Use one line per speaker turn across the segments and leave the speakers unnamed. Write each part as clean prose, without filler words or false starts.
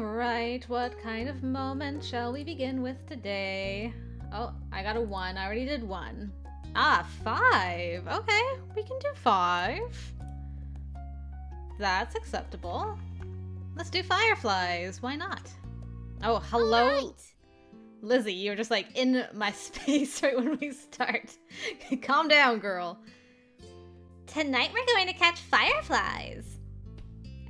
Alright, what kind of moment shall we begin with today? Oh, I got a 1. I already did 1. Ah, 5. Okay, we can do 5. That's acceptable. Let's do Fireflies. Why not? Oh, hello.
Right.
Lizzie, you're just like in my space right when we start. Calm down, girl.
Tonight we're going to catch fireflies.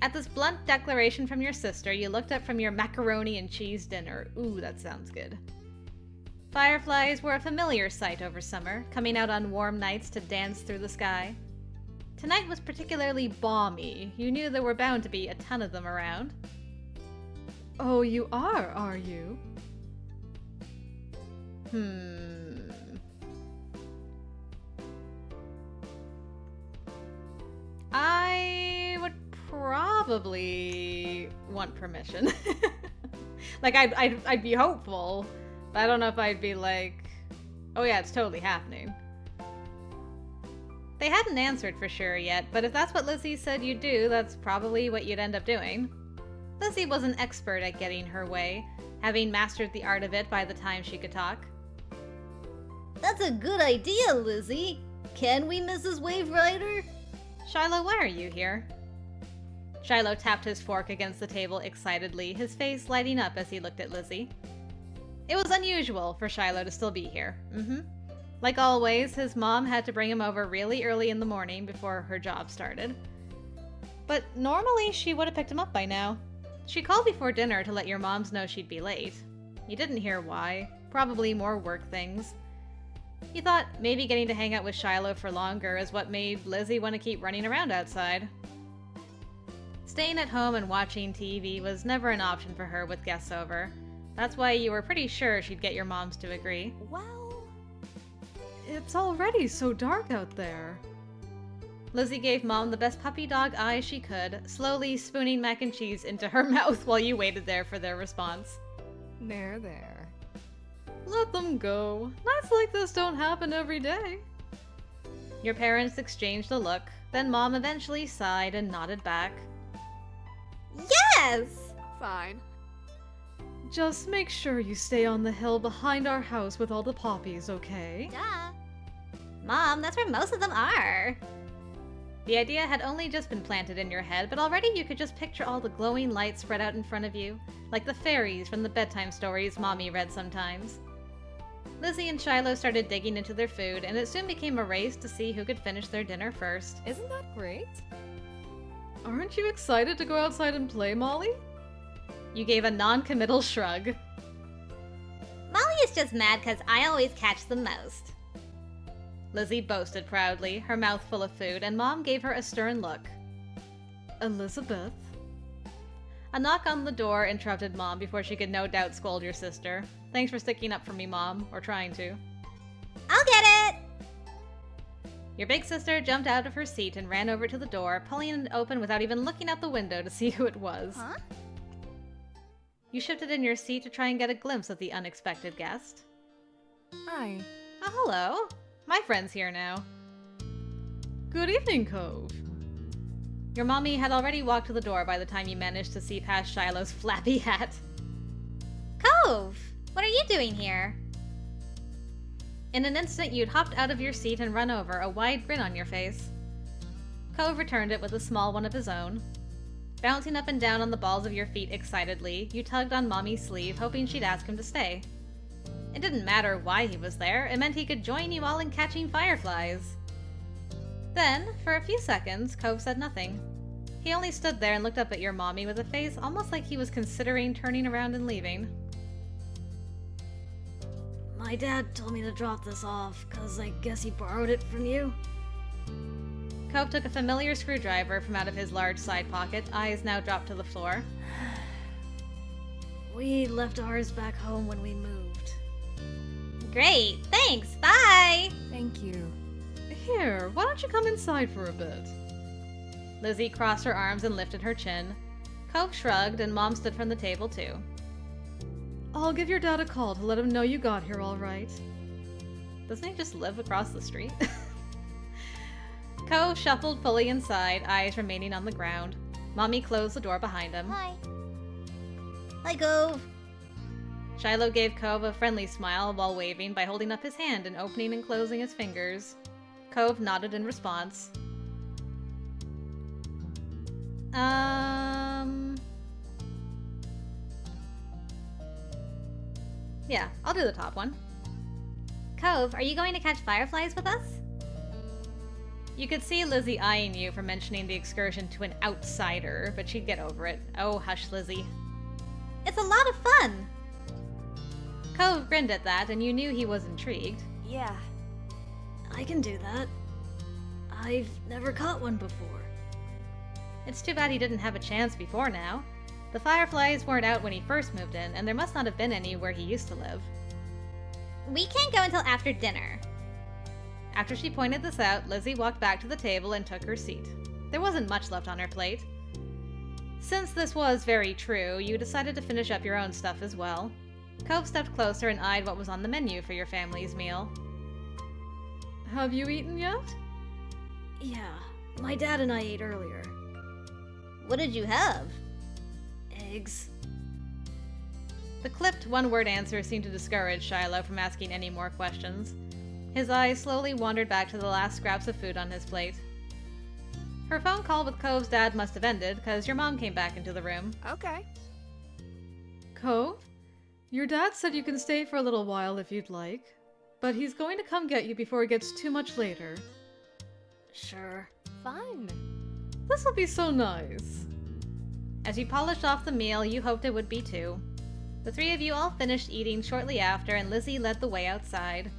At this blunt declaration from your sister, you looked up from your macaroni and cheese dinner. Ooh, that sounds good. Fireflies were a familiar sight over summer, coming out on warm nights to dance through the sky. Tonight was particularly balmy. You knew there were bound to be a ton of them around. Oh, you are you? I would probably want permission. Like, I'd be hopeful, but I don't know if I'd be like, oh yeah, it's totally happening. They hadn't answered for sure yet, but if that's what Lizzie said you'd do, that's probably what you'd end up doing. Lizzie was an expert at getting her way, having mastered the art of it by the time she could talk.
That's a good idea, Lizzie. Can we, Mrs. Wave Rider?
Shiloh, why are you here? Shiloh tapped his fork against the table excitedly, his face lighting up as he looked at Lizzie. It was unusual for Shiloh to still be here. Like always, his mom had to bring him over really early in the morning before her job started. But normally she would have picked him up by now. She called before dinner to let your moms know she'd be late. You didn't hear why. Probably more work things. You thought maybe getting to hang out with Shiloh for longer is what made Lizzie want to keep running around outside. Staying at home and watching TV was never an option for her with guests over. That's why you were pretty sure she'd get your moms to agree.
Well,
it's already so dark out there. Lizzie gave Mom the best puppy dog eyes she could, slowly spooning mac and cheese into her mouth while you waited there for their response.
There.
Let them go. Nights like this don't happen every day. Your parents exchanged a look, then Mom eventually sighed and nodded back.
yes!
Fine.
Just make sure you stay on the hill behind our house with all the poppies, okay?
Duh. Mom, that's where most of them are.
The idea had only just been planted in your head, but already you could just picture all the glowing lights spread out in front of you, like the fairies from the bedtime stories Mommy read sometimes. Lizzie and Shiloh started digging into their food, and it soon became a race to see who could finish their dinner first.
Isn't that great?
Aren't you excited to go outside and play, Molly? You gave a non-committal shrug.
Molly is just mad because I always catch the most.
Lizzie boasted proudly, her mouth full of food, and Mom gave her a stern look. Elizabeth? A knock on the door interrupted Mom before she could no doubt scold your sister. Thanks for sticking up for me, Mom, or trying to.
I'll get it!
Your big sister jumped out of her seat and ran over to the door, pulling it open without even looking out the window to see who it was.
Huh?
You shifted in your seat to try and get a glimpse of the unexpected guest.
Hi.
Oh, hello. My friend's here now. Good evening, Cove. Your mommy had already walked to the door by the time you managed to see past Shiloh's flappy hat.
Cove! What are you doing here?
In an instant, you'd hopped out of your seat and run over, a wide grin on your face. Cove returned it with a small one of his own. Bouncing up and down on the balls of your feet excitedly, you tugged on Mommy's sleeve, hoping she'd ask him to stay. It didn't matter why he was there, it meant he could join you all in catching fireflies. Then, for a few seconds, Cove said nothing. He only stood there and looked up at your mommy with a face almost like he was considering turning around and leaving.
My dad told me to drop this off, cause I guess he borrowed it from you.
Cove took a familiar screwdriver from out of his large side pocket, eyes now dropped to the floor.
We left ours back home when we moved. Great, thanks, bye!
Thank you.
Here, why don't you come inside for a bit? Lizzie crossed her arms and lifted her chin. Cove shrugged, and Mom stood from the table too. I'll give your dad a call to let him know you got here all right. Doesn't he just live across the street? Cove shuffled fully inside, eyes remaining on the ground. Mommy closed the door behind him.
Hi. Hi, Cove.
Shiloh gave Cove a friendly smile while waving by holding up his hand and opening and closing his fingers. Cove nodded in response. Yeah, I'll do the top one.
Cove, are you going to catch fireflies with us?
You could see Lizzie eyeing you for mentioning the excursion to an outsider, but she'd get over it. Oh, hush, Lizzie.
It's a lot of fun.
Cove grinned at that, and you knew he was intrigued.
Yeah.
I can do that. I've never caught one before.
It's too bad he didn't have a chance before now. The Fireflies weren't out when he first moved in, and there must not have been any where he used to live.
We can't go until after dinner.
After she pointed this out, Lizzie walked back to the table and took her seat. There wasn't much left on her plate. Since this was very true, you decided to finish up your own stuff as well. Cove stepped closer and eyed what was on the menu for your family's meal. Have you eaten yet?
Yeah, my dad and I ate earlier. What did you have? Eggs.
The clipped one-word answer seemed to discourage Shiloh from asking any more questions. His eyes slowly wandered back to the last scraps of food on his plate. Her phone call with Cove's dad must have ended, because your mom came back into the room.
Okay.
Cove? Your dad said you can stay for a little while if you'd like, but he's going to come get you before it gets too much later.
Sure.
Fun.
This'll be so nice.
As you polished off the meal, you hoped it would be too. The three of you all finished eating shortly after, and Lizzie led the way outside.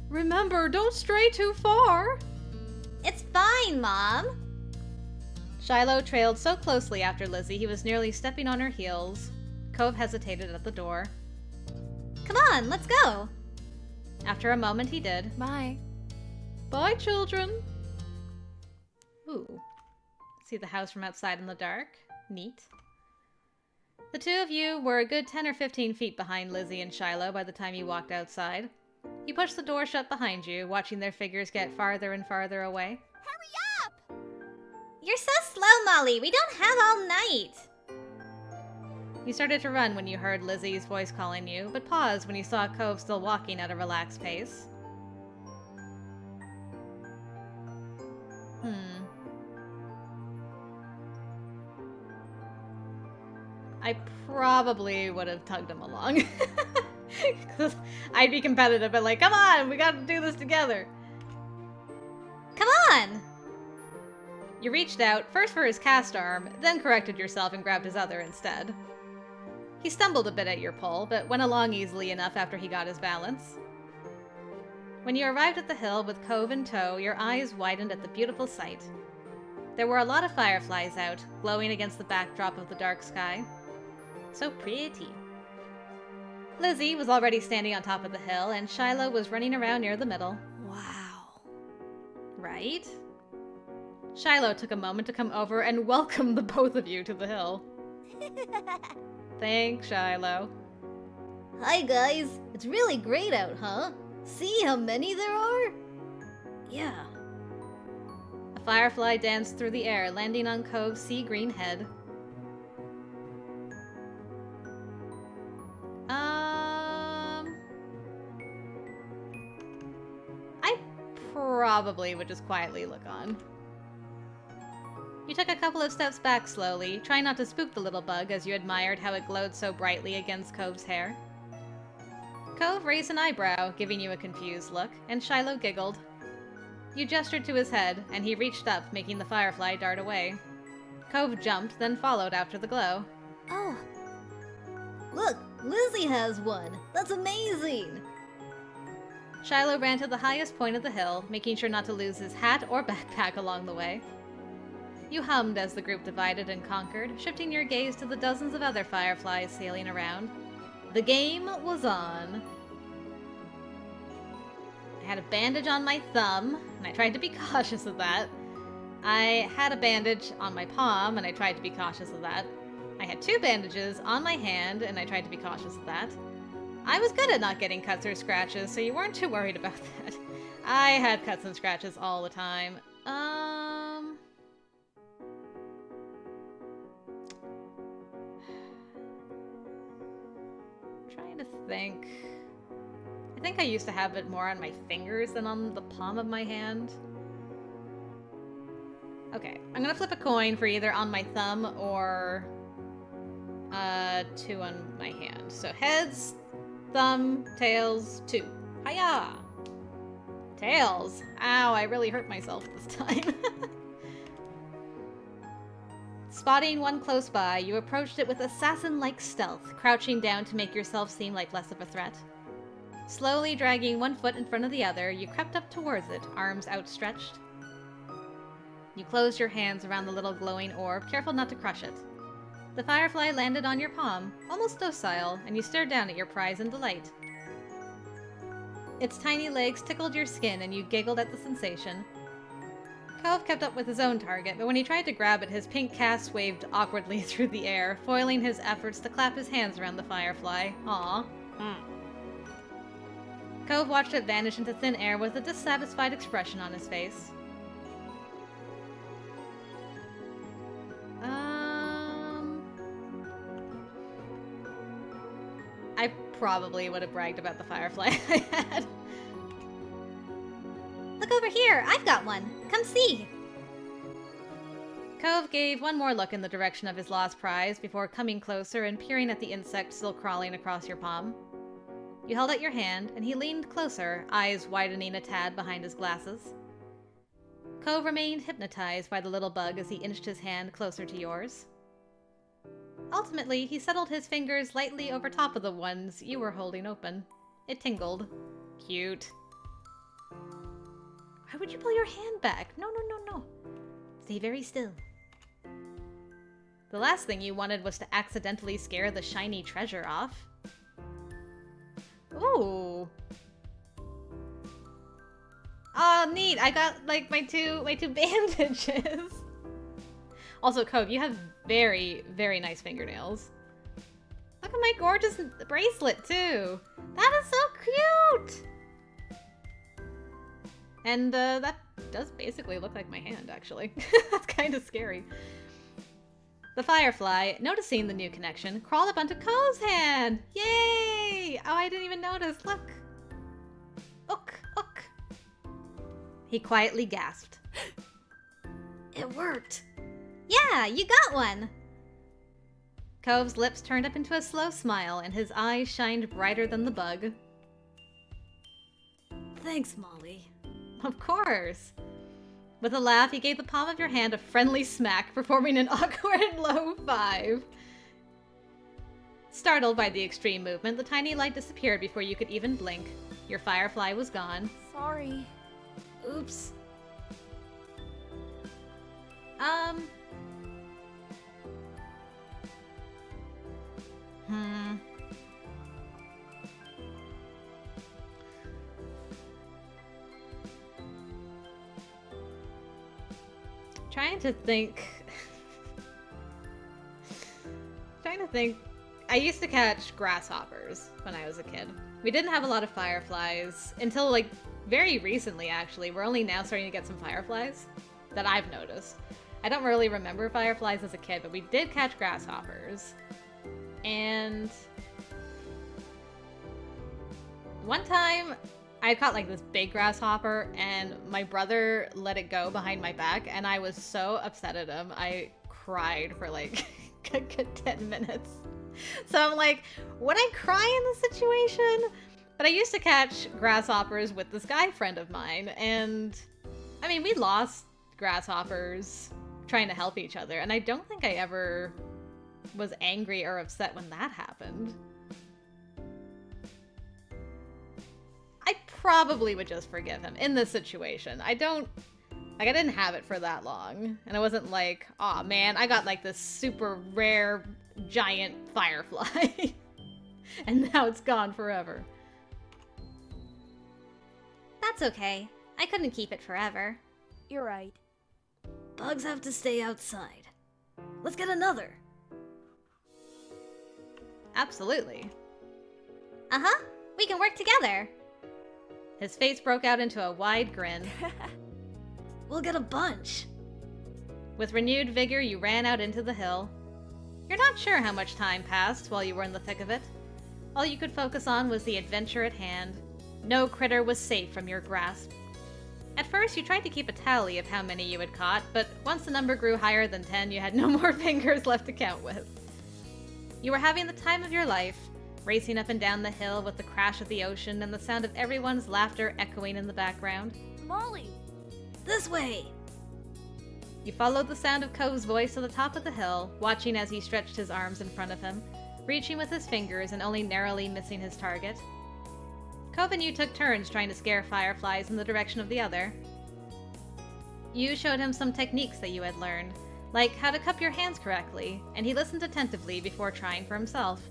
Remember, don't stray too far!
It's fine, Mom.
Shiloh trailed so closely after Lizzie he was nearly stepping on her heels. Cove hesitated at the door.
Come on, let's go.
After a moment, he did.
Bye.
Bye, children!
Ooh. See the house from outside in the dark? Neat. The two of you were a good 10 or 15 feet behind Lizzie and Shiloh by the time you walked outside. You pushed the door shut behind you, watching their figures get farther and farther away.
Hurry up! You're so slow, Molly. We don't have all night.
You started to run when you heard Lizzie's voice calling you, but paused when you saw Cove still walking at a relaxed pace. I probably would have tugged him along. Because I'd be competitive, but like, come on, we gotta do this together.
Come on!
You reached out, first for his cast arm, then corrected yourself and grabbed his other instead. He stumbled a bit at your pull, but went along easily enough after he got his balance. When you arrived at the hill with Cove in tow, your eyes widened at the beautiful sight. There were a lot of fireflies out, glowing against the backdrop of the dark sky. So pretty. Lizzie was already standing on top of the hill, and Shiloh was running around near the middle.
Wow.
Right? Shiloh took a moment to come over and welcome the both of you to the hill. Thanks, Shiloh.
Hi, guys. It's really great out, huh? See how many there are? Yeah.
A firefly danced through the air, landing on Cove's sea-green head. I probably would just quietly look on. You took a couple of steps back slowly, trying not to spook the little bug as you admired how it glowed so brightly against Cove's hair. Cove raised an eyebrow, giving you a confused look, and Shiloh giggled. You gestured to his head, and he reached up, making the firefly dart away. Cove jumped, then followed after the glow.
Oh. Look, Lizzie has one. That's amazing.
Shiloh ran to the highest point of the hill, making sure not to lose his hat or backpack along the way. You hummed as the group divided and conquered, shifting your gaze to the dozens of other fireflies sailing around. The game was on. I had a bandage on my thumb, and I tried to be cautious of that. I had a bandage on my palm, and I tried to be cautious of that. I had 2 bandages on my hand, and I tried to be cautious of that. I was good at not getting cuts or scratches, so you weren't too worried about that. I had cuts and scratches all the time. trying to think. I think I used to have it more on my fingers than on the palm of my hand. Okay, I'm gonna flip a coin for either on my thumb or 2 on my hand. So heads, thumb, tails, 2. Hiya! Tails! Ow, I really hurt myself this time. Spotting one close by, you approached it with assassin-like stealth, crouching down to make yourself seem like less of a threat. Slowly dragging one foot in front of the other, you crept up towards it, arms outstretched. You closed your hands around the little glowing orb, careful not to crush it. The firefly landed on your palm, almost docile, and you stared down at your prize in delight. Its tiny legs tickled your skin and you giggled at the sensation. Cove kept up with his own target, but when he tried to grab it, his pink cast waved awkwardly through the air, foiling his efforts to clap his hands around the firefly. Aww. Cove watched it vanish into thin air with a dissatisfied expression on his face. I probably would have bragged about the firefly I had.
Look over here! I've got one! Come see!
Cove gave one more look in the direction of his lost prize before coming closer and peering at the insect still crawling across your palm. You held out your hand, and he leaned closer, eyes widening a tad behind his glasses. Cove remained hypnotized by the little bug as he inched his hand closer to yours. Ultimately, he settled his fingers lightly over top of the ones you were holding open. It tingled. Cute. Why would you pull your hand back? No, no, no, no. Stay very still. The last thing you wanted was to accidentally scare the shiny treasure off. Ooh. Oh, neat. I got, like, my two bandages. Also, Cove, you have very, very nice fingernails. Look at my gorgeous bracelet, too. That is so cute! And, that does basically look like my hand, actually. That's kind of scary. The firefly, noticing the new connection, crawled up onto Cove's hand! Yay! Oh, I didn't even notice. Look. Ook, ook. He quietly gasped.
It worked! Yeah, you got one!
Cove's lips turned up into a slow smile, and his eyes shined brighter than the bug.
Thanks, Molly.
Of course. With a laugh, he gave the palm of your hand a friendly smack, performing an awkward low 5. Startled by the extreme movement, the tiny light disappeared before you could even blink. Your firefly was gone.
Sorry.
Oops.
Trying to think. I used to catch grasshoppers when I was a kid. We didn't have a lot of fireflies until, like, very recently, actually. We're only now starting to get some fireflies that I've noticed. I don't really remember fireflies as a kid, but we did catch grasshoppers. And one time I caught like this big grasshopper and my brother let it go behind my back and I was so upset at him. I cried for like a good 10 minutes. So I'm like, would I cry in this situation? But I used to catch grasshoppers with this guy friend of mine, and I mean, we lost grasshoppers trying to help each other, and I don't think I ever was angry or upset when that happened. I probably would just forgive him in this situation. I didn't have it for that long, and it wasn't like, aw man, I got like this super rare giant firefly, and now it's gone forever.
That's okay. I couldn't keep it forever.
You're right.
Bugs have to stay outside. Let's get another.
Absolutely.
Uh-huh. We can work together.
His face broke out into a wide grin.
We'll get a bunch.
With renewed vigor, you ran out into the hill. You're not sure how much time passed while you were in the thick of it. All you could focus on was the adventure at hand. No critter was safe from your grasp. At first, you tried to keep a tally of how many you had caught, but once the number grew higher than 10, you had no more fingers left to count with. You were having the time of your life, racing up and down the hill with the crash of the ocean and the sound of everyone's laughter echoing in the background.
Molly!
This way!
You followed the sound of Cove's voice to the top of the hill, watching as he stretched his arms in front of him, reaching with his fingers and only narrowly missing his target. Cove and you took turns trying to scare Fireflies in the direction of the other. You showed him some techniques that you had learned, like how to cup your hands correctly, and he listened attentively before trying for himself.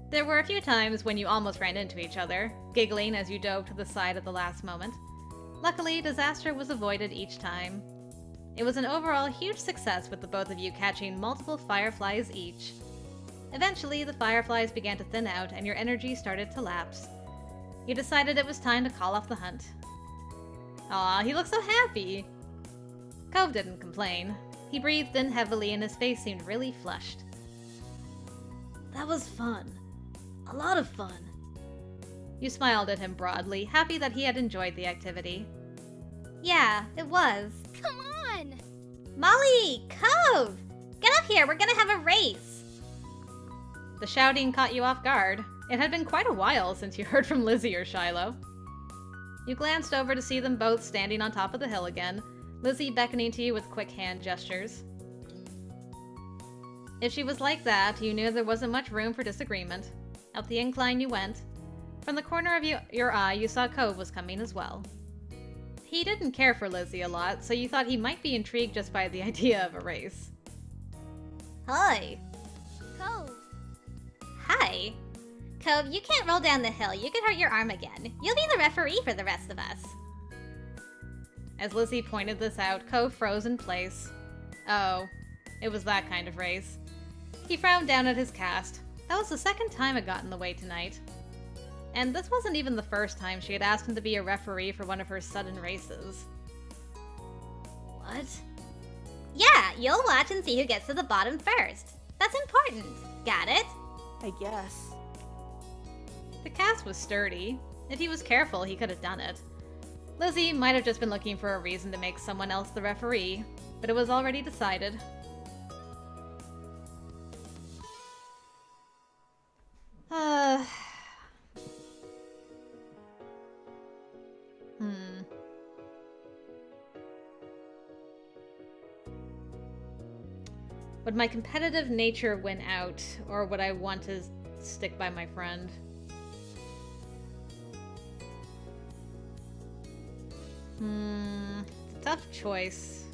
There were a few times when you almost ran into each other, giggling as you dove to the side at the last moment. Luckily, disaster was avoided each time. It was an overall huge success with the both of you catching multiple Fireflies each. Eventually, the Fireflies began to thin out and your energy started to lapse. You decided it was time to call off the hunt. Aw, he looked so happy! Cove didn't complain. He breathed in heavily and his face seemed really flushed.
That was fun. A lot of fun.
You smiled at him broadly, happy that he had enjoyed the activity.
Yeah, it was.
Come on!
Molly! Cove! Get up here, we're gonna have a race!
The shouting caught you off guard. It had been quite a while since you heard from Lizzie or Shiloh. You glanced over to see them both standing on top of the hill again, Lizzie beckoning to you with quick hand gestures. If she was like that, you knew there wasn't much room for disagreement. Up the incline you went. From the corner of your eye, you saw Cove was coming as well. He didn't care for Lizzie a lot, so you thought he might be intrigued just by the idea of a race.
Hi.
Cove!
Hi. Cove, you can't roll down the hill. You could hurt your arm again. You'll be the referee for the rest of us.
As Lizzie pointed this out, Cove froze in place. Oh, it was that kind of race. He frowned down at his cast. That was the second time it got in the way tonight. And this wasn't even the first time she had asked him to be a referee for one of her sudden races.
What? Yeah, you'll watch and see who gets to the bottom first. That's important. Got it?
I guess.
The cast was sturdy. If he was careful, he could have done it. Lizzie might have just been looking for a reason to make someone else the referee, but it was already decided. Would my competitive nature win out, or would I want to stick by my friend? It's a tough choice.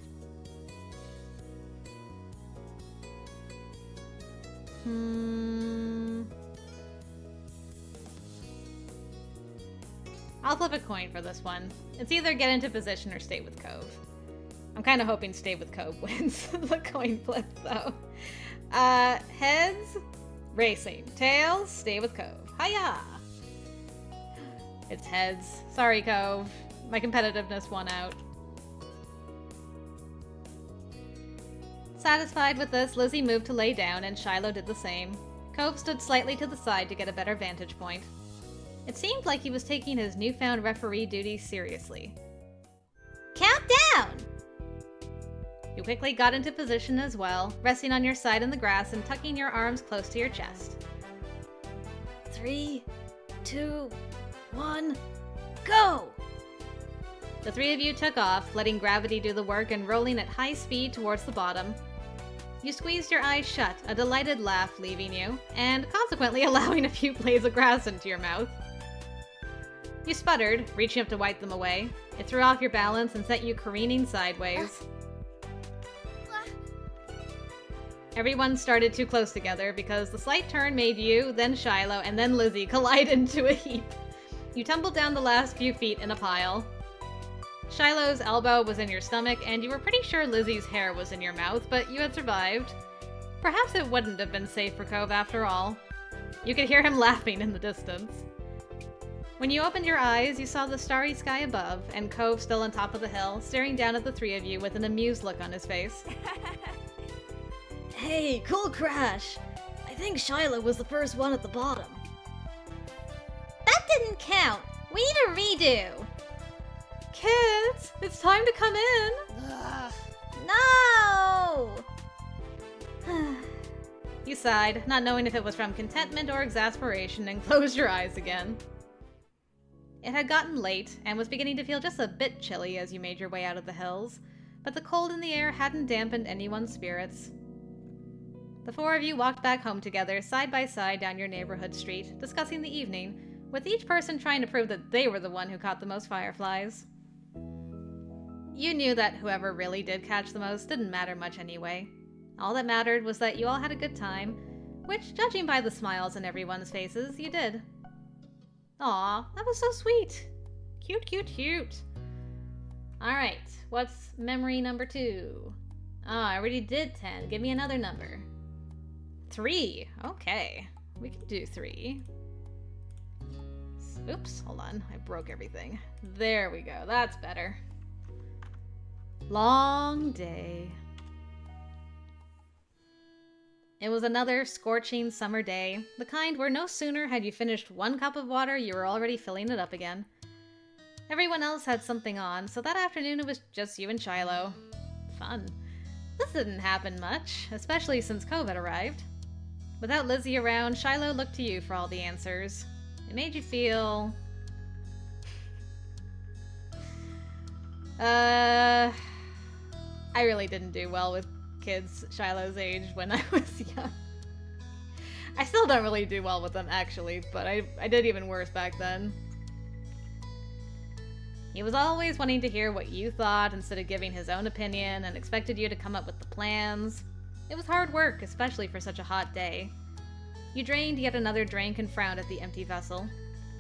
I'll flip a coin for this one. It's either get into position or stay with Cove. I'm kind of hoping stay with Cove wins the coin flip, though. Heads, racing. Tails, stay with Cove. Hiya! It's heads. Sorry, Cove. My competitiveness won out. Satisfied with this, Lizzie moved to lay down, and Shiloh did the same. Cove stood slightly to the side to get a better vantage point. It seemed like he was taking his newfound referee duties seriously.
Count down!
You quickly got into position as well, resting on your side in the grass and tucking your arms close to your chest.
3, 2, 1, go!
The three of you took off, letting gravity do the work and rolling at high speed towards the bottom. You squeezed your eyes shut, a delighted laugh leaving you, and consequently allowing a few blades of grass into your mouth. You sputtered, reaching up to wipe them away. It threw off your balance and sent you careening sideways. Everyone started too close together because the slight turn made you, then Shiloh, and then Lizzie collide into a heap. You tumbled down the last few feet in a pile. Shiloh's elbow was in your stomach, and you were pretty sure Lizzie's hair was in your mouth, but you had survived. Perhaps it wouldn't have been safe for Cove after all. You could hear him laughing in the distance. When you opened your eyes, you saw the starry sky above, and Cove still on top of the hill, staring down at the three of you with an amused look on his face.
Hey, cool crash! I think Shiloh was the first one at the bottom. count. We need a redo.
Kids, it's time to come in.
Ugh.
No!
You sighed, not knowing if it was from contentment or exasperation, and closed your eyes again. It had gotten late, and was beginning to feel just a bit chilly as you made your way out of the hills, but the cold in the air hadn't dampened anyone's spirits. The four of you walked back home together, side by side down your neighborhood street, discussing the evening, with each person trying to prove that they were the one who caught the most fireflies. You knew that whoever really did catch the most didn't matter much anyway. All that mattered was that you all had a good time, which, judging by the smiles on everyone's faces, you did. Aw, that was so sweet. Cute, cute, cute. Alright, what's memory number 2? Oh, I already did 10. Give me another number. 3. Okay, we can do 3. Oops, hold on. I broke everything. There we go. That's better. Long day. It was another scorching summer day, the kind where no sooner had you finished one cup of water, you were already filling it up again. Everyone else had something on, so that afternoon it was just you and Shiloh. Fun. This didn't happen much, especially since COVE had arrived. Without Lizzie around, Shiloh looked to you for all the answers. It made you feel... I really didn't do well with kids Shiloh's age when I was young. I still don't really do well with them, actually, but I did even worse back then. He was always wanting to hear what you thought instead of giving his own opinion, and expected you to come up with the plans. It was hard work, especially for such a hot day. You drained yet another drink and frowned at the empty vessel.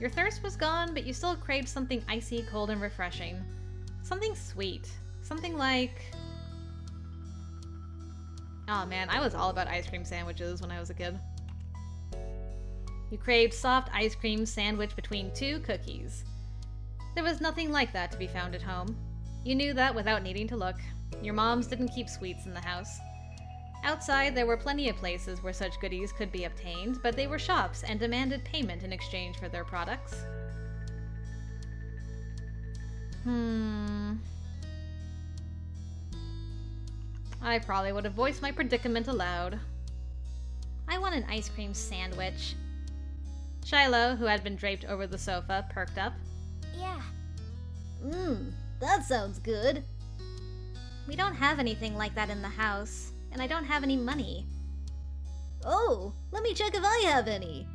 Your thirst was gone, but you still craved something icy, cold, and refreshing. Something sweet. Something like... Oh man, I was all about ice cream sandwiches when I was a kid. You craved soft ice cream sandwich between 2 cookies. There was nothing like that to be found at home. You knew that without needing to look. Your moms didn't keep sweets in the house. Outside, there were plenty of places where such goodies could be obtained, but they were shops and demanded payment in exchange for their products. I probably would have voiced my predicament aloud.
I want an ice cream sandwich.
Shiloh, who had been draped over the sofa, perked up.
Yeah.
That sounds good. We don't have anything like that in the house, and I don't have any money. Oh, let me check if I have any.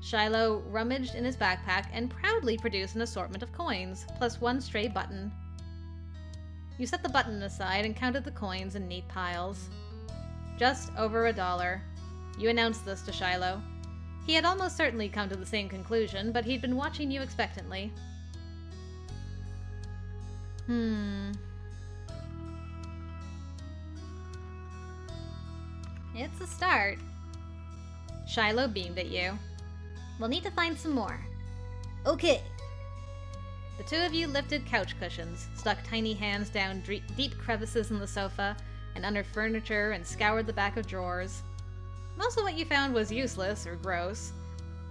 Shiloh rummaged in his backpack and proudly produced an assortment of coins, plus 1 stray button. You set the button aside and counted the coins in neat piles. Just over $1. You announced this to Shiloh. He had almost certainly come to the same conclusion, but he'd been watching you expectantly.
It's a start.
Shiloh beamed at you.
We'll need to find some more. Okay.
The 2 of you lifted couch cushions, stuck tiny hands down deep crevices in the sofa and under furniture, and scoured the back of drawers. Most of what you found was useless or gross.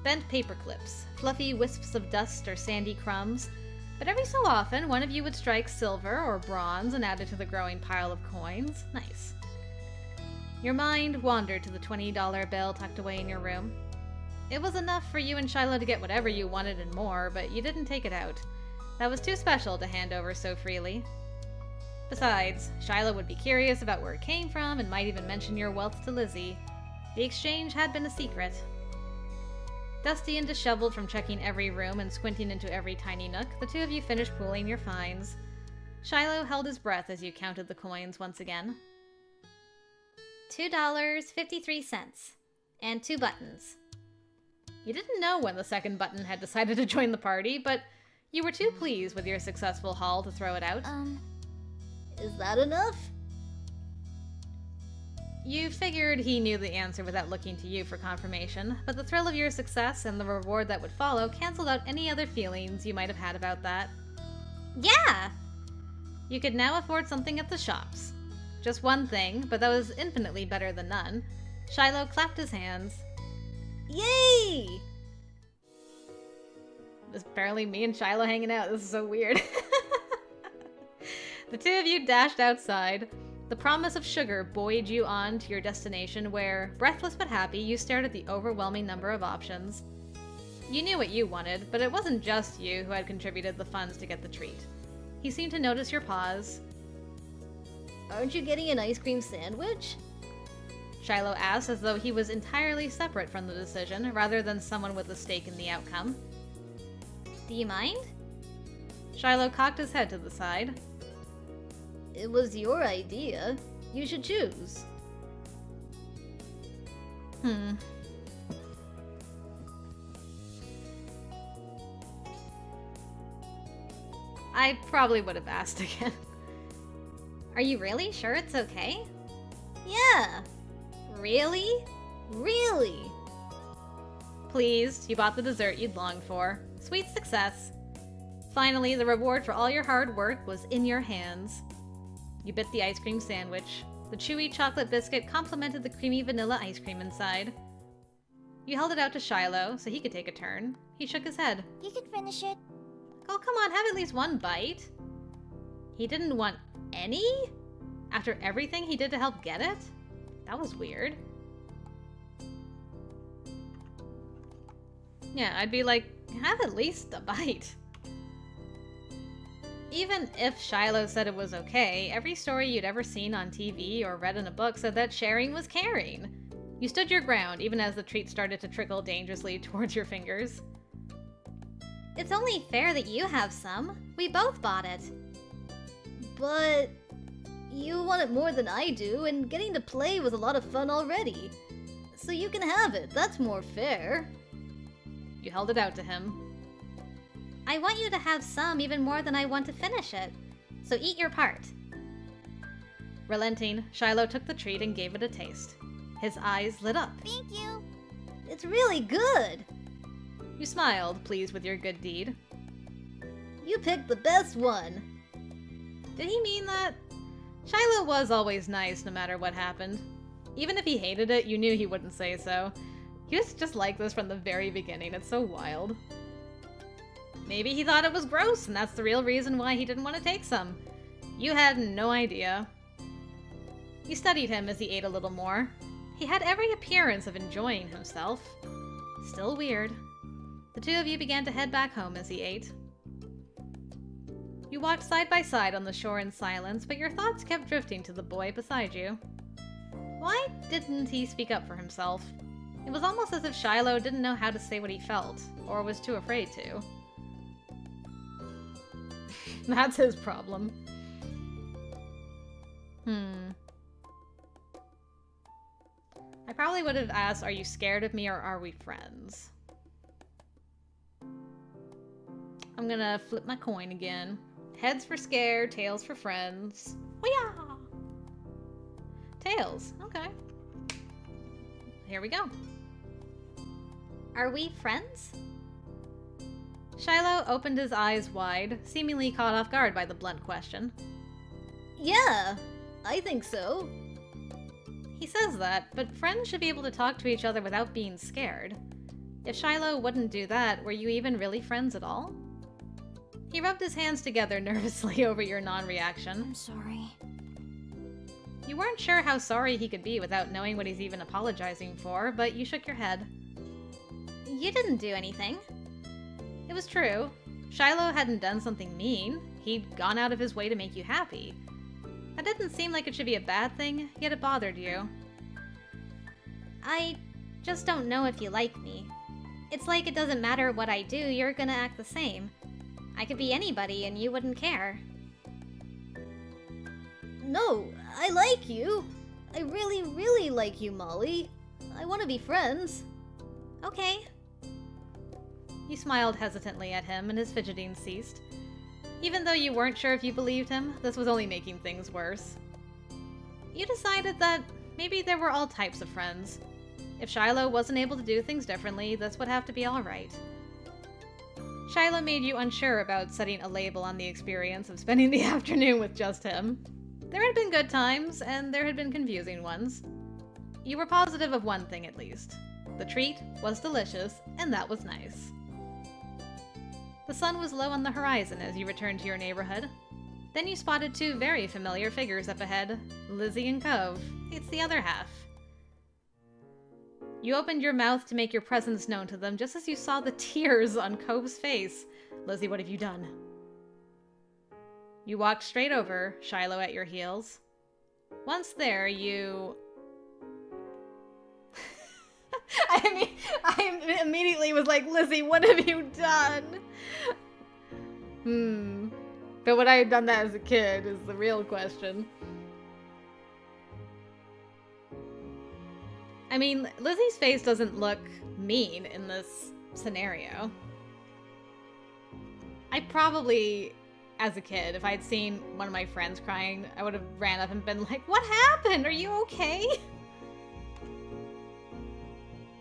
Bent paper clips, fluffy wisps of dust or sandy crumbs, but every so often one of you would strike silver or bronze and add it to the growing pile of coins. Nice. Your mind wandered to the $20 bill tucked away in your room. It was enough for you and Shiloh to get whatever you wanted and more, but you didn't take it out. That was too special to hand over so freely. Besides, Shiloh would be curious about where it came from and might even mention your wealth to Lizzie. The exchange had been a secret. Dusty and disheveled from checking every room and squinting into every tiny nook, the 2 of you finished pooling your finds. Shiloh held his breath as you counted the coins once again.
$2.53. And 2 buttons.
You didn't know when the second button had decided to join the party, but you were too pleased with your successful haul to throw it out.
Is that enough?
You figured he knew the answer without looking to you for confirmation, but the thrill of your success and the reward that would follow canceled out any other feelings you might have had about that.
Yeah!
You could now afford something at the shops. Just one thing, but that was infinitely better than none. Shiloh clapped his hands.
Yay!
It's apparently me and Shiloh hanging out. This is so weird. The two of you dashed outside. The promise of sugar buoyed you on to your destination where, breathless but happy, you stared at the overwhelming number of options. You knew what you wanted, but it wasn't just you who had contributed the funds to get the treat. He seemed to notice your pause.
Aren't you getting an ice cream sandwich?
Shiloh asked as though he was entirely separate from the decision, rather than someone with a stake in the outcome.
Do you mind?
Shiloh cocked his head to the side.
It was your idea. You should choose.
I probably would have asked again.
Are you really sure it's okay? Yeah. Really? Really?
Pleased, you bought the dessert you'd longed for. Sweet success. Finally, the reward for all your hard work was in your hands. You bit the ice cream sandwich. The chewy chocolate biscuit complemented the creamy vanilla ice cream inside. You held it out to Shiloh so he could take a turn. He shook his head.
You can finish it.
Oh, come on, have at least one bite. He didn't want any? After everything he did to help get it? That was weird. Yeah, I'd be like, have at least a bite. Even if Shiloh said it was okay, every story you'd ever seen on TV or read in a book said that sharing was caring. You stood your ground, even as the treat started to trickle dangerously towards your fingers.
It's only fair that you have some. We both bought it. But you want it more than I do, and getting to play was a lot of fun already. So you can have it. That's more fair.
You held it out to him.
I want you to have some even more than I want to finish it. So eat your part.
Relenting, Shiloh took the treat and gave it a taste. His eyes lit up.
Thank you.
It's really good.
You smiled, pleased with your good deed.
You picked the best one.
Did he mean that? Shiloh was always nice no matter what happened. Even if he hated it, you knew he wouldn't say so. He was just like this from the very beginning. It's so wild. Maybe he thought it was gross, and that's the real reason why he didn't want to take some. You had no idea. You studied him as he ate a little more. He had every appearance of enjoying himself. Still weird. The two of you began to head back home as he ate. You walked side by side on the shore in silence, but your thoughts kept drifting to the boy beside you. Why didn't he speak up for himself? It was almost as if Shiloh didn't know how to say what he felt, or was too afraid to. That's his problem. I probably would have asked, are you scared of me or are we friends? I'm gonna flip my coin again. Heads for scared, tails for friends. Hoo-yah! Tails, okay. Here we go.
Are we friends?
Shiloh opened his eyes wide, seemingly caught off guard by the blunt question.
Yeah, I think so.
He says that, but friends should be able to talk to each other without being scared. If Shiloh wouldn't do that, were you even really friends at all? He rubbed his hands together nervously over your non-reaction.
I'm sorry.
You weren't sure how sorry he could be without knowing what he's even apologizing for, but you shook your head.
You didn't do anything.
It was true. Shiloh hadn't done something mean. He'd gone out of his way to make you happy. That didn't seem like it should be a bad thing, yet it bothered you.
I just don't know if you like me. It's like it doesn't matter what I do, you're gonna act the same. I could be anybody and you wouldn't care. No, I like you. I really, really like you, Molly. I want to be friends.
Okay. You smiled hesitantly at him and his fidgeting ceased. Even though you weren't sure if you believed him, this was only making things worse. You decided that maybe there were all types of friends. If Shiloh wasn't able to do things differently, this would have to be alright. Shiloh made you unsure about setting a label on the experience of spending the afternoon with just him. There had been good times, and there had been confusing ones. You were positive of one thing at least. The treat was delicious, and that was nice. The sun was low on the horizon as you returned to your neighborhood. Then you spotted two very familiar figures up ahead, Lizzie and Cove. It's the other half. You opened your mouth to make your presence known to them just as you saw the tears on Cove's face. Lizzie, what have you done? You walked straight over, Shiloh at your heels. Once there, you... I immediately was like, Lizzie, what have you done? But would I have done that as a kid is the real question. I mean, Lizzie's face doesn't look mean in this scenario. I probably, as a kid, if I'd seen one of my friends crying, I would have ran up and been like, what happened? Are you okay?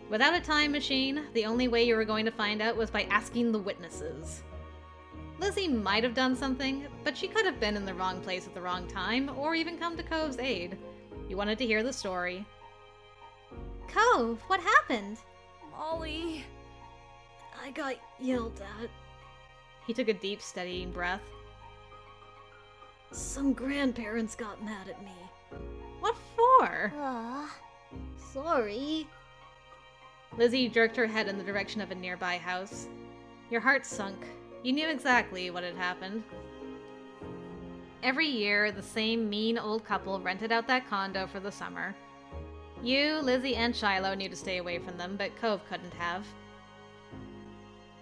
Without a time machine, the only way you were going to find out was by asking the witnesses. Lizzie might have done something, but she could have been in the wrong place at the wrong time, or even come to Cove's aid. You wanted to hear the story.
Cove, what happened?
Molly.
I got yelled at.
He took a deep, steadying breath.
Some grandparents got mad at me.
What for?
Sorry.
Lizzie jerked her head in the direction of a nearby house. Your heart sunk. You knew exactly what had happened. Every year, the same mean old couple rented out that condo for the summer. You, Lizzie, and Shiloh knew to stay away from them, but Cove couldn't have.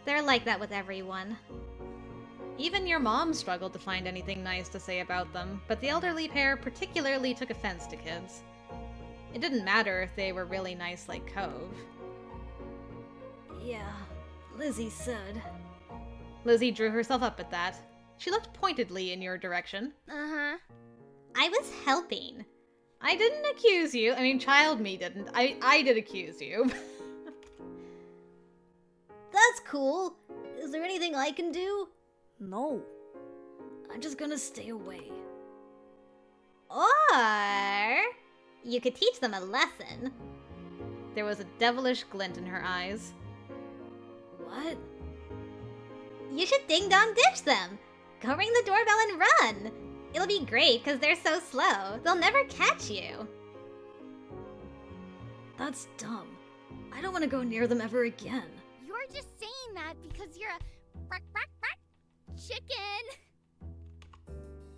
They're like that with everyone.
Even your mom struggled to find anything nice to say about them, but the elderly pair particularly took offense to kids. It didn't matter if they were really nice like Cove.
Yeah, Lizzie said.
Lizzie drew herself up at that. She looked pointedly in your direction.
Uh-huh.
I was helping.
I didn't accuse you. I mean, child me didn't. I did accuse you.
That's cool. Is there anything I can do?
No.
I'm just gonna stay away.
Or you could teach them a lesson.
There was a devilish glint in her eyes.
What?
You should ding-dong ditch them. Go ring the doorbell and run. It'll be great because they're so slow. They'll never catch you.
That's dumb. I don't want to go near them ever again.
You're just saying that because you're a chicken.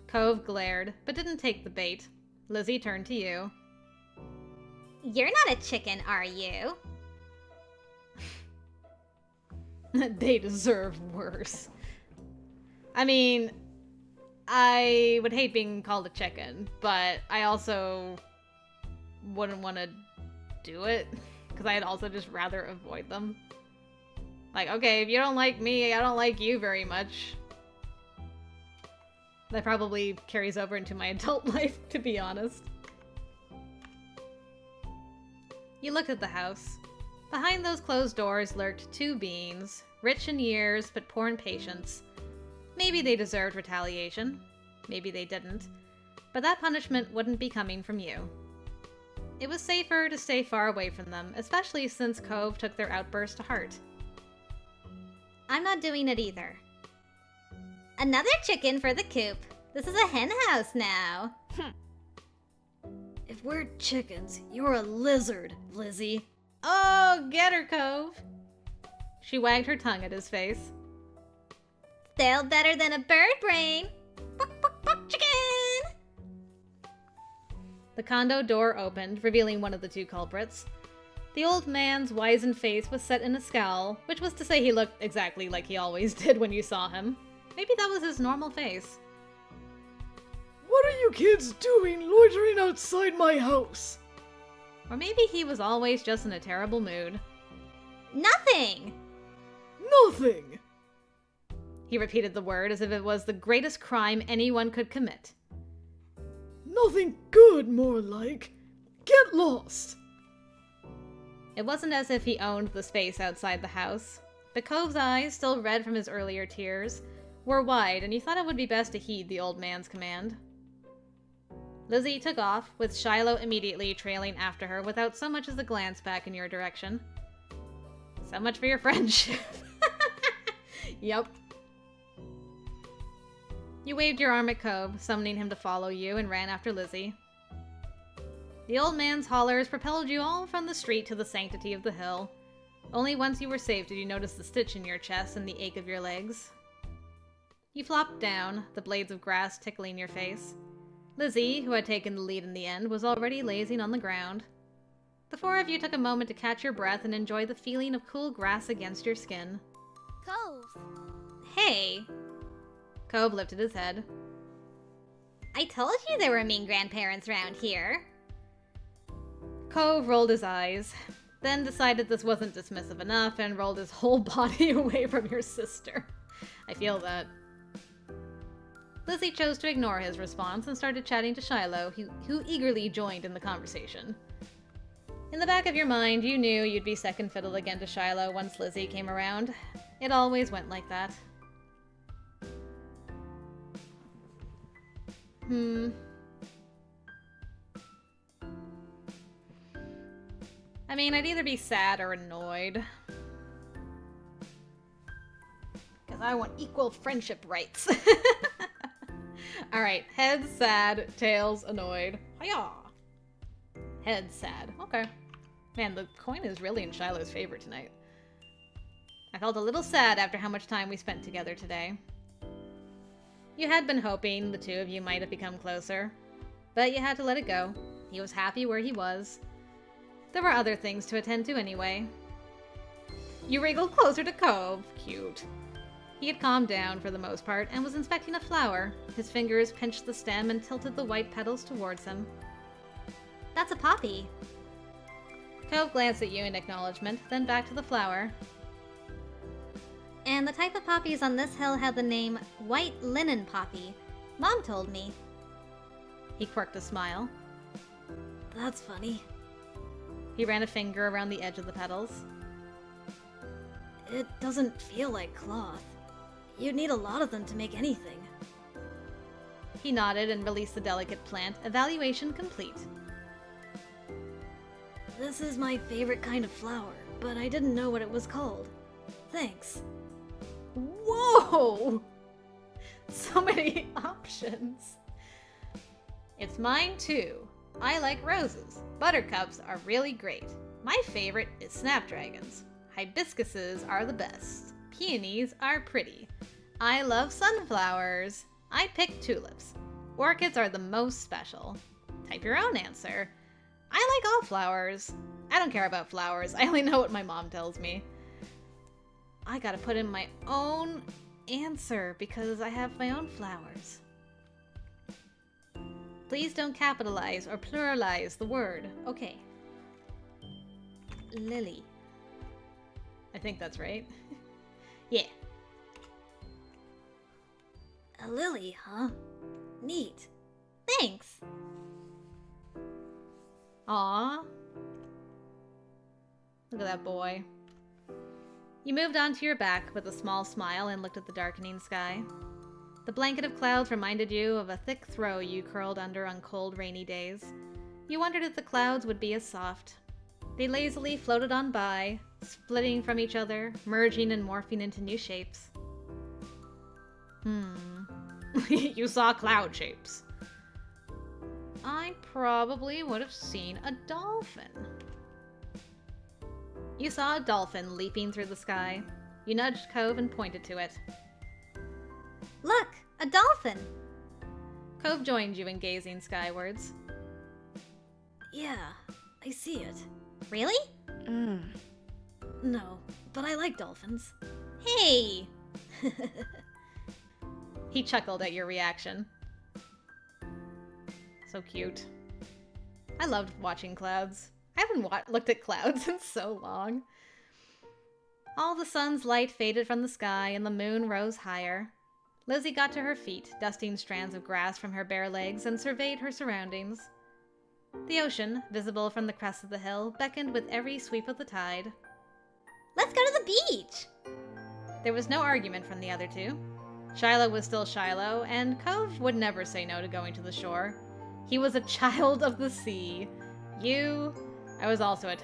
Cove glared, but didn't take the bait. Lizzie turned to you.
You're not a chicken, are you?
They deserve worse. I mean, I would hate being called a chicken, but I also wouldn't want to do it, because I'd also just rather avoid them. Like, okay, if you don't like me, I don't like you very much. That probably carries over into my adult life, to be honest. You looked at the house. Behind those closed doors lurked two beings, rich in years but poor in patience. Maybe they deserved retaliation. Maybe they didn't. But that punishment wouldn't be coming from you. It was safer to stay far away from them, especially since Cove took their outburst to heart.
I'm not doing it either. Another chicken for the coop. This is a hen house now.
If we're chickens, you're a lizard, Lizzie.
Oh, get her, Cove! She wagged her tongue at his face.
Still better than a bird brain. Buck, buck, buck, chicken!
The condo door opened, revealing one of the two culprits. The old man's wizened face was set in a scowl, which was to say he looked exactly like he always did when you saw him. Maybe that was his normal face.
What are you kids doing loitering outside my house?
Or maybe he was always just in a terrible mood.
Nothing!
Nothing!
He repeated the word as if it was the greatest crime anyone could commit.
Nothing good, more like. Get lost!
It wasn't as if he owned the space outside the house. The Cove's eyes, still red from his earlier tears, were wide, and you thought it would be best to heed the old man's command. Lizzie took off, with Shiloh immediately trailing after her without so much as a glance back in your direction. So much for your friendship. Yep. You waved your arm at Cove, summoning him to follow you, and ran after Lizzie. The old man's hollers propelled you all from the street to the sanctity of the hill. Only once you were safe did you notice the stitch in your chest and the ache of your legs. You flopped down, the blades of grass tickling your face. Lizzie, who had taken the lead in the end, was already lazing on the ground. The four of you took a moment to catch your breath and enjoy the feeling of cool grass against your skin.
Cove.
Hey! Cove lifted his head.
I told you there were mean grandparents around here.
Cove rolled his eyes, then decided this wasn't dismissive enough and rolled his whole body away from your sister. I feel that. Lizzie chose to ignore his response and started chatting to Shiloh, who eagerly joined in the conversation. In the back of your mind, you knew you'd be second fiddle again to Shiloh once Lizzie came around. It always went like that. I mean, I'd either be sad or annoyed. Because I want equal friendship rights. Alright, heads sad, tails annoyed. Hiya! Heads sad. Okay. Man, the coin is really in Shiloh's favor tonight. I felt a little sad after how much time we spent together today. You had been hoping the two of you might have become closer, but you had to let it go. He was happy where he was. There were other things to attend to anyway. You wriggled closer to Cove. Cute. He had calmed down for the most part and was inspecting a flower. His fingers pinched the stem and tilted the white petals towards him.
That's a poppy.
Cove glanced at you in acknowledgement, then back to the flower.
And the type of poppies on this hill had the name White Linen Poppy. Mom told me.
He quirked a smile.
That's funny.
He ran a finger around the edge of the petals.
It doesn't feel like cloth. You'd need a lot of them to make anything.
He nodded and released the delicate plant, evaluation complete.
This is my favorite kind of flower, but I didn't know what it was called. Thanks.
Whoa! So many options. It's mine too. I like roses. Buttercups are really great. My favorite is snapdragons. Hibiscuses are the best. Peonies are pretty. I love sunflowers. I pick tulips. Orchids are the most special. Type your own answer. I like all flowers. I don't care about flowers. I only know what my mom tells me. I gotta put in my own answer because I have my own flowers. Please don't capitalize or pluralize the word. Okay. Lily. I think that's right. Yeah.
A lily, huh? Neat.
Thanks.
Aww. Look at that boy. You moved onto your back with a small smile and looked at the darkening sky. The blanket of clouds reminded you of a thick throw you curled under on cold, rainy days. You wondered if the clouds would be as soft. They lazily floated on by, splitting from each other, merging and morphing into new shapes. You saw cloud shapes. I probably would have seen a dolphin. You saw a dolphin leaping through the sky. You nudged Cove and pointed to it.
Look, a dolphin.
Cove joined you in gazing skywards.
Yeah, I see it.
Really?
No, but I like dolphins.
Hey!
He chuckled at your reaction. So cute. I loved watching clouds. I haven't looked at clouds in so long. All the sun's light faded from the sky and the moon rose higher. Lizzie got to her feet, dusting strands of grass from her bare legs, and surveyed her surroundings. The ocean, visible from the crest of the hill, beckoned with every sweep of the tide.
Let's go to the beach!
There was no argument from the other two. Shiloh was still Shiloh, and Cove would never say no to going to the shore. He was a child of the sea. I was also a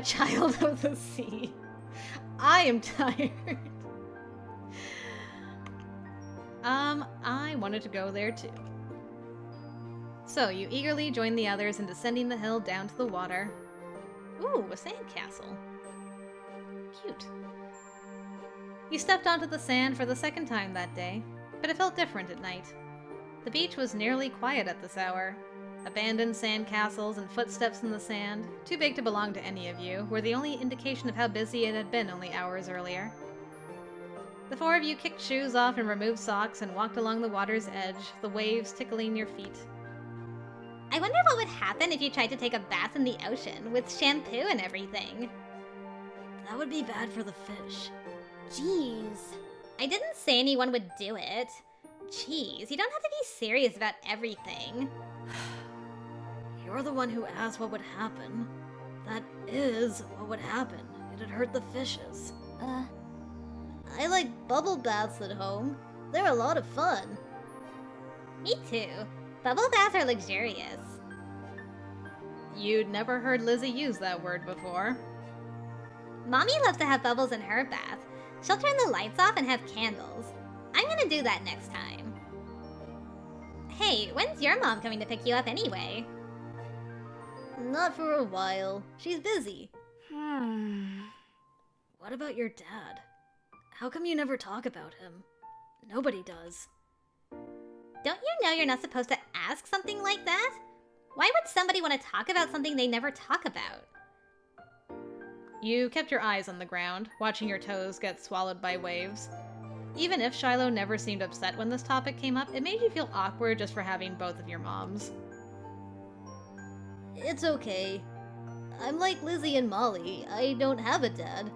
child of the sea. I am tired. I wanted to go there too. So, you eagerly join the others in descending the hill down to the water. Ooh, a sandcastle. Cute. You stepped onto the sand for the second time that day, but it felt different at night. The beach was nearly quiet at this hour. Abandoned sandcastles and footsteps in the sand, too big to belong to any of you, were the only indication of how busy it had been only hours earlier. The four of you kicked shoes off and removed socks and walked along the water's edge, the waves tickling your feet.
I wonder what would happen if you tried to take a bath in the ocean with shampoo and everything.
That would be bad for the fish.
Jeez.
I didn't say anyone would do it. Jeez, you don't have to be serious about everything.
You're the one who asked what would happen. That is what would happen. It'd hurt the fishes. I like bubble baths at home. They're a lot of fun.
Me too. Bubble baths are luxurious.
You'd never heard Lizzie use that word before.
Mommy loves to have bubbles in her bath. She'll turn the lights off and have candles. I'm gonna do that next time. Hey, when's your mom coming to pick you up anyway?
Not for a while. She's busy.
Hmm.
What about your dad? How come you never talk about him? Nobody does.
Don't you know you're not supposed to ask something like that? Why would somebody want to talk about something they never talk about?
You kept your eyes on the ground, watching your toes get swallowed by waves. Even if Shiloh never seemed upset when this topic came up, it made you feel awkward just for having both of your moms.
It's okay. I'm like Lizzie and Molly. I don't have a dad.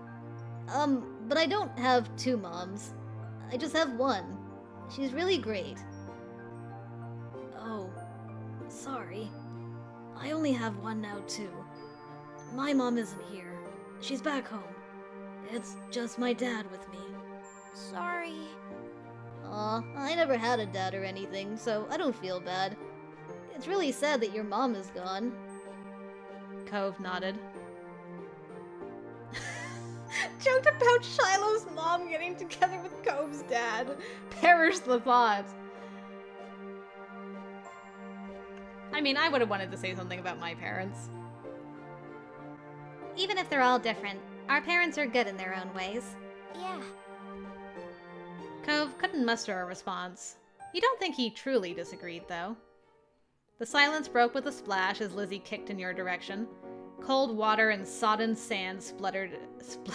But I don't have two moms. I just have one. She's really great. Oh, sorry. I only have one now, too. My mom isn't here. She's back home. It's just my dad with me.
Sorry.
Aw, I never had a dad or anything, so I don't feel bad. It's really sad that your mom is gone.
Cove nodded.
Joked about Shiloh's mom getting together with Cove's dad. Perish the thought.
I mean, I would have wanted to say something about my parents.
Even if they're all different, our parents are good in their own ways.
Yeah.
Cove couldn't muster a response. You don't think he truly disagreed, though. The silence broke with a splash as Lizzie kicked in your direction. Cold water and sodden sand spluttered...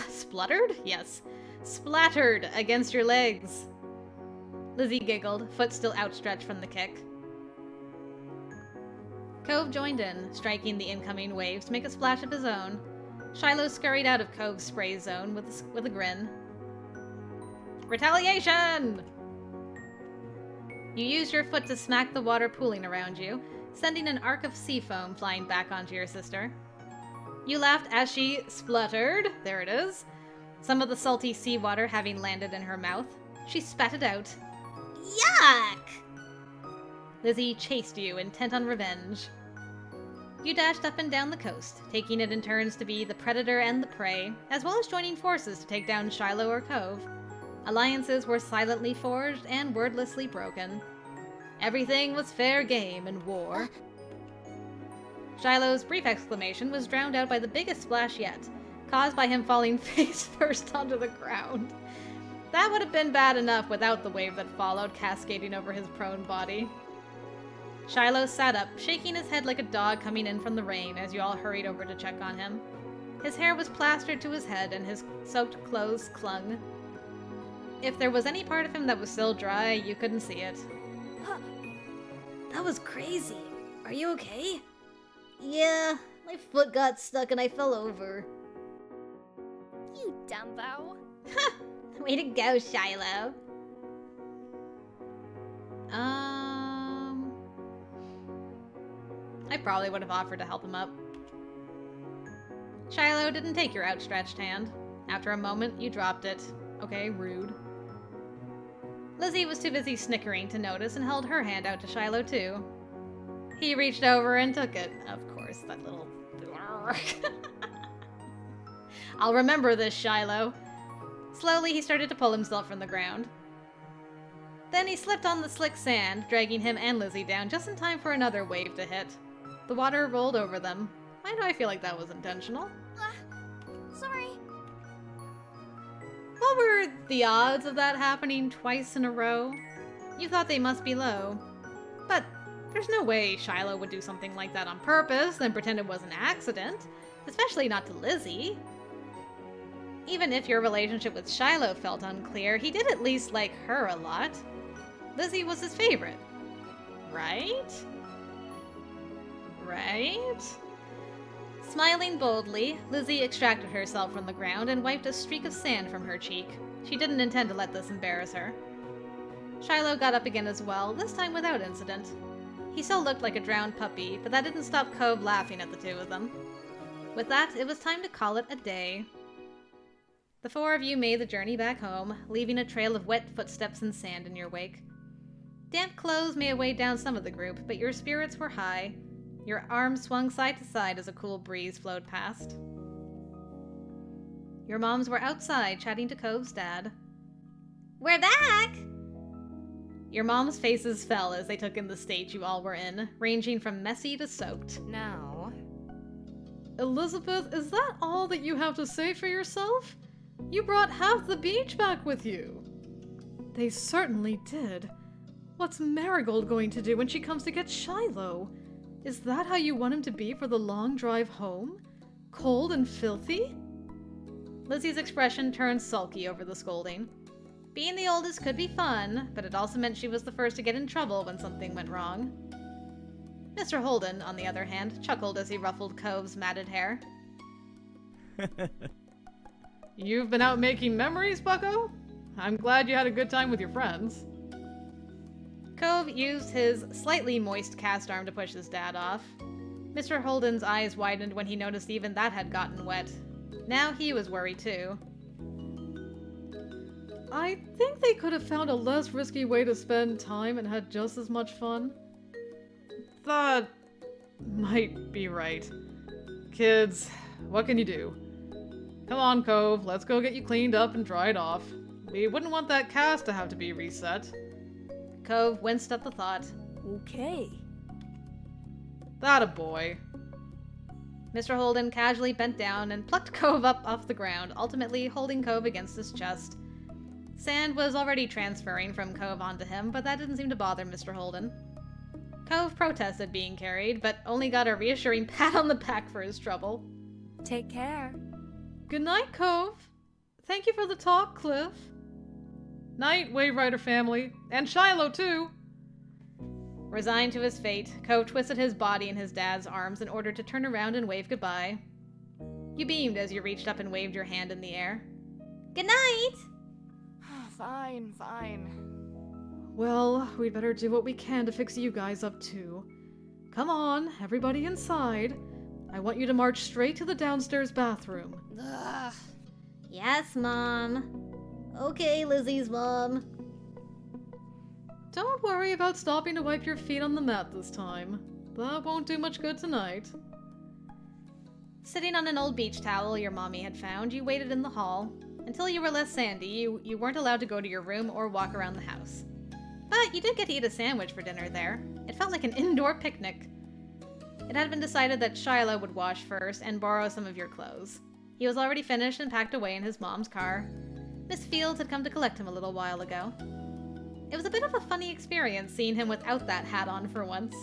spluttered? Yes. Splattered against your legs. Lizzie giggled, foot still outstretched from the kick. Cove joined in, striking the incoming waves to make a splash of his own. Shiloh scurried out of Cove's spray zone with a grin. Retaliation! You used your foot to smack the water pooling around you, sending an arc of sea foam flying back onto your sister. You laughed as she spluttered, there it is, some of the salty seawater having landed in her mouth. She spat it out.
Yuck!
Lizzie chased you, intent on revenge. You dashed up and down the coast, taking it in turns to be the predator and the prey, as well as joining forces to take down Shiloh or Cove. Alliances were silently forged and wordlessly broken. Everything was fair game in war. Shiloh's brief exclamation was drowned out by the biggest splash yet, caused by him falling face first onto the ground. That would have been bad enough without the wave that followed, cascading over his prone body. Shiloh sat up, shaking his head like a dog coming in from the rain as you all hurried over to check on him. His hair was plastered to his head and his soaked clothes clung. If there was any part of him that was still dry, you couldn't see it.
That was crazy. Are you okay? Yeah, my foot got stuck and I fell over.
You dumbo.
Way to go, Shiloh.
I probably would have offered to help him up. Shiloh didn't take your outstretched hand. After a moment, you dropped it. Okay, rude. Lizzie was too busy snickering to notice and held her hand out to Shiloh, too. He reached over and took it. Of course, that little... I'll remember this, Shiloh. Slowly, he started to pull himself from the ground. Then he slipped on the slick sand, dragging him and Lizzie down just in time for another wave to hit. The water rolled over them. Why do I feel like that was intentional?
Sorry.
What were the odds of that happening twice in a row? You thought they must be low. But there's no way Shiloh would do something like that on purpose, then pretend it was an accident. Especially not to Lizzie. Even if your relationship with Shiloh felt unclear, he did at least like her a lot. Lizzie was his favorite. Right? Right? Smiling boldly, Lizzie extracted herself from the ground and wiped a streak of sand from her cheek. She didn't intend to let this embarrass her. Shiloh got up again as well, this time without incident. He still looked like a drowned puppy, but that didn't stop Cove laughing at the two of them. With that, it was time to call it a day. The four of you made the journey back home, leaving a trail of wet footsteps and sand in your wake. Damp clothes may have weighed down some of the group, but your spirits were high. Your arms swung side to side as a cool breeze flowed past. Your moms were outside chatting to Cove's dad.
We're back!
Your moms' faces fell as they took in the state you all were in, ranging from messy to soaked.
No.
Elizabeth, is that all that you have to say for yourself? You brought half the beach back with you. They certainly did. What's Marigold going to do when she comes to get Shiloh? Is that how you want him to be for the long drive home? Cold and filthy?
Lizzie's expression turned sulky over the scolding. Being the oldest could be fun, but it also meant she was the first to get in trouble when something went wrong. Mr. Holden, on the other hand, chuckled as he ruffled Cove's matted hair.
You've been out making memories, Bucko? I'm glad you had a good time with your friends.
Cove used his slightly moist cast arm to push his dad off. Mr. Holden's eyes widened when he noticed even that had gotten wet. Now he was worried too.
I think they could have found a less risky way to spend time and had just as much fun. That might be right. Kids, what can you do? Come on, Cove, let's go get you cleaned up and dried off. We wouldn't want that cast to have to be reset.
Cove winced at the thought.
Okay.
That a boy. Mr. Holden casually bent down and plucked Cove up off the ground, ultimately holding Cove against his chest. Sand was already transferring from Cove onto him, but that didn't seem to bother Mr. Holden. Cove protested being carried, but only got a reassuring pat on the back for his trouble.
Take care.
Good night, Cove. Thank you for the talk, Cliff. Night, Wave Rider family. And Shiloh, too.
Resigned to his fate, Cove twisted his body in his dad's arms in order to turn around and wave goodbye. You beamed as you reached up and waved your hand in the air.
Good night!
Fine, fine.
Well, we'd better do what we can to fix you guys up, too. Come on, everybody inside. I want you to march straight to the downstairs bathroom.
Ugh.
Yes, Mom. Okay, Lizzie's mom.
Don't worry about stopping to wipe your feet on the mat this time. That won't do much good tonight.
Sitting on an old beach towel your mommy had found, you waited in the hall. Until you were less sandy, you weren't allowed to go to your room or walk around the house. But you did get to eat a sandwich for dinner there. It felt like an indoor picnic. It had been decided that Shiloh would wash first and borrow some of your clothes. He was already finished and packed away in his mom's car. Miss Fields had come to collect him a little while ago. It was a bit of a funny experience seeing him without that hat on for once.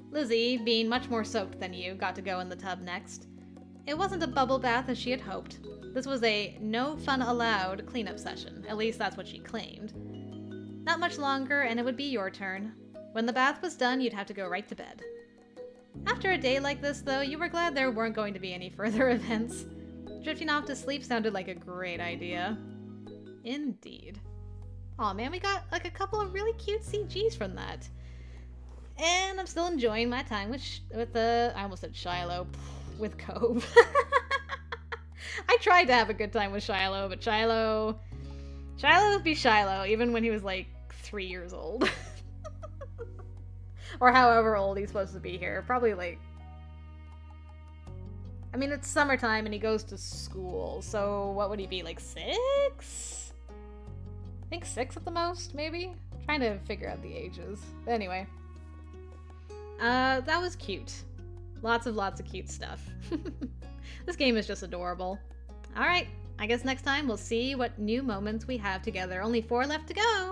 Lizzie, being much more soaked than you, got to go in the tub next. It wasn't a bubble bath as she had hoped. This was a no fun allowed cleanup session, at least that's what she claimed. Not much longer and it would be your turn. When the bath was done, you'd have to go right to bed. After a day like this, though, you were glad there weren't going to be any further events. Drifting off to sleep sounded like a great idea. Indeed. Aw man, we got like a couple of really cute CGs from that. And I'm still enjoying my time with I almost said Shiloh, with Cove. I tried to have a good time with Shiloh, but Shiloh would be Shiloh, even when he was like 3 years old. Or however old he's supposed to be here. Probably like... I mean, it's summertime and he goes to school, so what would he be, like 6? I think 6 at the most, maybe? I'm
Trying to figure out the ages. But anyway. That was cute. Lots of cute stuff. This game is just adorable. Alright, I guess next time we'll see what new moments we have together. Only 4 left to go!